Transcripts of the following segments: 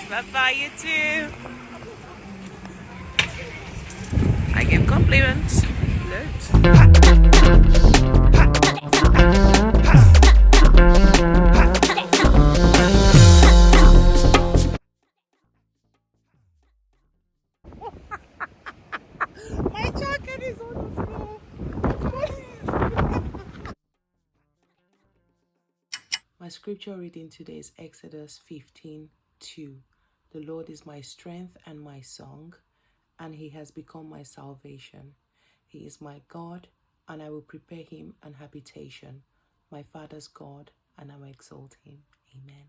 Bye-bye, you too. I give compliments. Loads. My jacket is on the floor. My scripture reading today is Exodus 15:2. The Lord is my strength and my song, and he has become my salvation. He is my God, and I will prepare him an habitation, my father's God, and I will exalt him. Amen.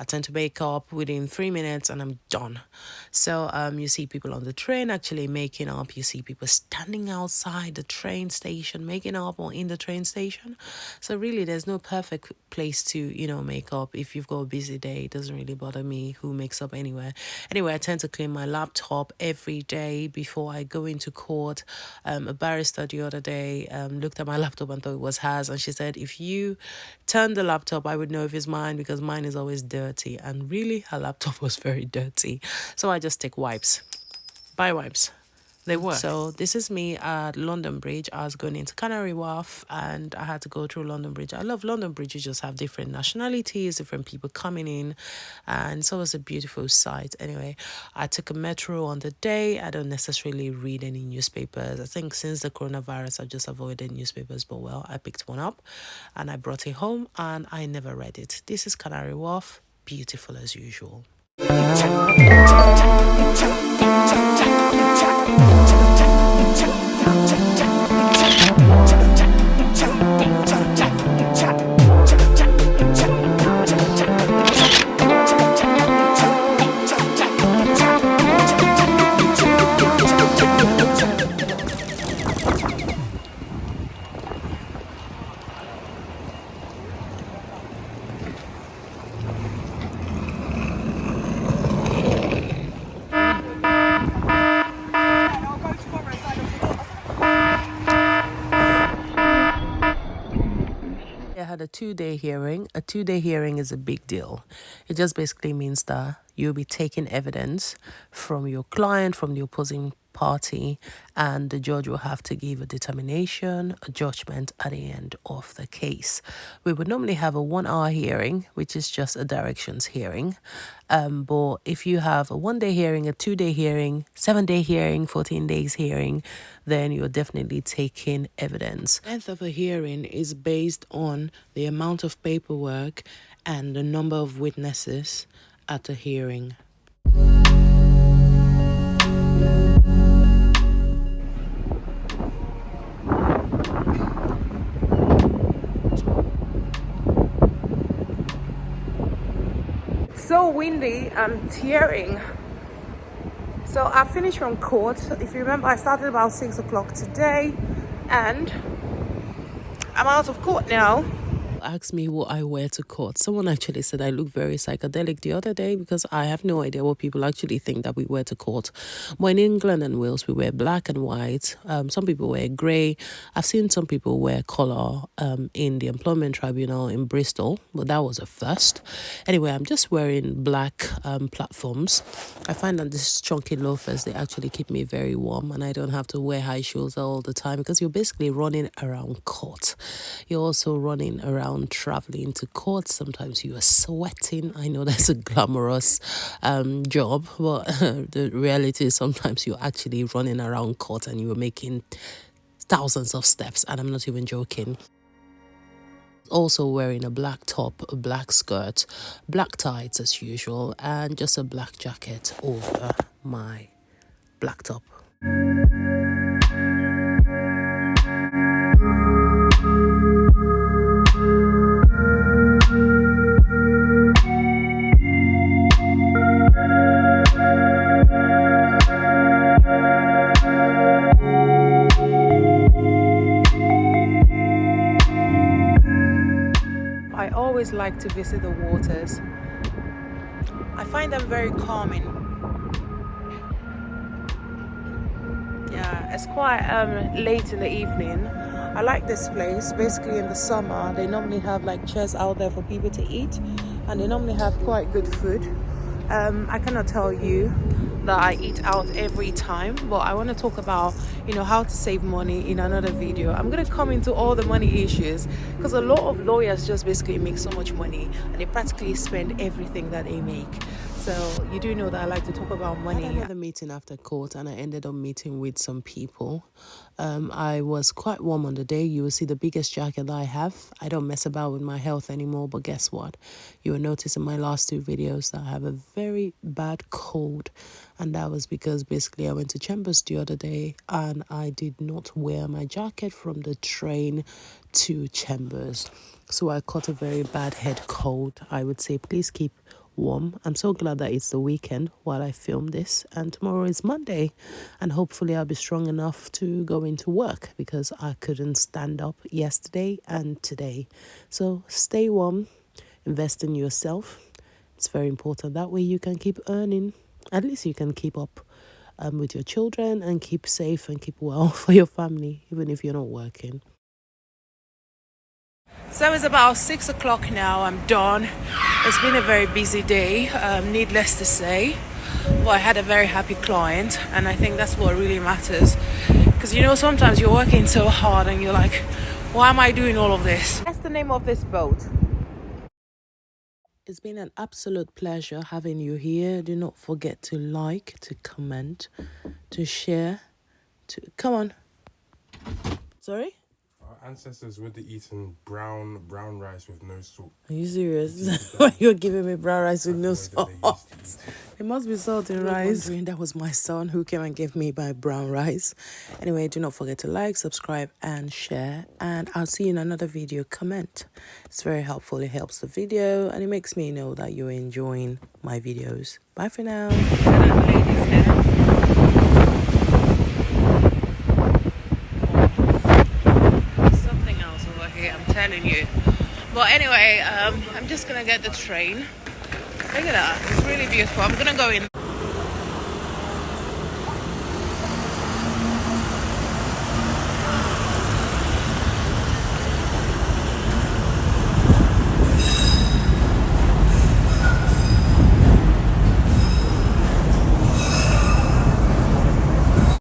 I tend to wake up within 3 minutes and I'm done. So you see people on the train actually making up. You see people standing outside the train station making up, or in the train station. So really there's no perfect place to, make up. If you've got a busy day, it doesn't really bother me who makes up anywhere. Anyway, I tend to clean my laptop every day before I go into court. A barrister the other day looked at my laptop and thought it was hers, and she said, if you turn the laptop, I would know if it's mine, because mine is always dirty. And really, her laptop was very dirty. So I just take wipes. Buy wipes. They work. So this is me at London Bridge. I was going into Canary Wharf and I had to go through London Bridge. I love London Bridge. You just have different nationalities, different people coming in. And so it was a beautiful sight. Anyway, I took a metro on the day. I don't necessarily read any newspapers. I think since the coronavirus, I've just avoided newspapers. But well, I picked one up and I brought it home and I never read it. This is Canary Wharf. Beautiful as usual. I had a 2-day hearing. A 2-day hearing is a big deal. It just basically means that you'll be taking evidence from your client, from the opposing party, and the judge will have to give a determination, a judgment at the end of the case. We would normally have a 1-hour hearing, which is just a directions hearing. But if you have a 1-day hearing, a 2-day hearing, 7-day hearing, 14 days hearing, then you're definitely taking evidence. The length of a hearing is based on the amount of paperwork and the number of witnesses at a hearing. So windy, I'm tearing. So I finished from court. If you remember, I started about 6 o'clock today and I'm out of court now. Asked me what I wear to court. Someone actually said I look very psychedelic the other day, because I have no idea what people actually think that we wear to court. But in England and Wales, we wear black and white. Some people wear grey. I've seen some people wear colour in the employment tribunal in Bristol, but that was a first. Anyway, I'm just wearing black platforms. I find that these chunky loafers, they actually keep me very warm, and I don't have to wear high shoes all the time, because you're basically running around court. You're also running around traveling to court. Sometimes you are sweating. I know that's a glamorous job, but the reality is sometimes you're actually running around court and you're making thousands of steps, and I'm not even joking. Also wearing a black top, a black skirt, black tights as usual, and just a black jacket over my black top. I always like to visit the waters. I find them very calming. Yeah, it's quite late in the evening. I like this place. Basically in the summer, they normally have like chairs out there for people to eat, and they normally have quite good food. I cannot tell you that I eat out every time, but I want to talk about, how to save money in another video. I'm going to come into all the money issues because a lot of lawyers just basically make so much money and they practically spend everything that they make. So you do know that I like to talk about money. I had another meeting after court and I ended up meeting with some people. I was quite warm on the day. You will see the biggest jacket that I have. I don't mess about with my health anymore, but guess what? You will notice in my last 2 videos that I have a very bad cold, and that was because basically I went to Chambers the other day and I did not wear my jacket from the train to Chambers. So I caught a very bad head cold. I would say please keep warm. I'm so glad that it's the weekend while I film this, and tomorrow is Monday, and hopefully I'll be strong enough to go into work because I couldn't stand up yesterday and today. So stay warm, invest in yourself. It's very important. That way you can keep earning. At least you can keep up with your children and keep safe and keep well for your family, even if you're not working. So it's about 6 o'clock now. I'm done. It's been a very busy day, needless to say. But I had a very happy client, and I think that's what really matters. Because sometimes you're working so hard and you're like, why am I doing all of this? That's the name of this boat. It's been an absolute pleasure having you here. Do not forget to like, to comment, to share, come on. Sorry? Ancestors would have eaten brown rice with no salt. Are you serious? Why you're giving me brown rice with no salt? It must be salt in rice. That was my son who came and gave me my brown rice. Anyway, do not forget to like, subscribe, and share. And I'll see you in another video. Comment. It's very helpful. It helps the video and it makes me know that you're enjoying my videos. Bye for now. I'm telling you. But anyway, I'm just gonna get the train. Look at that, it's really beautiful. I'm gonna go in.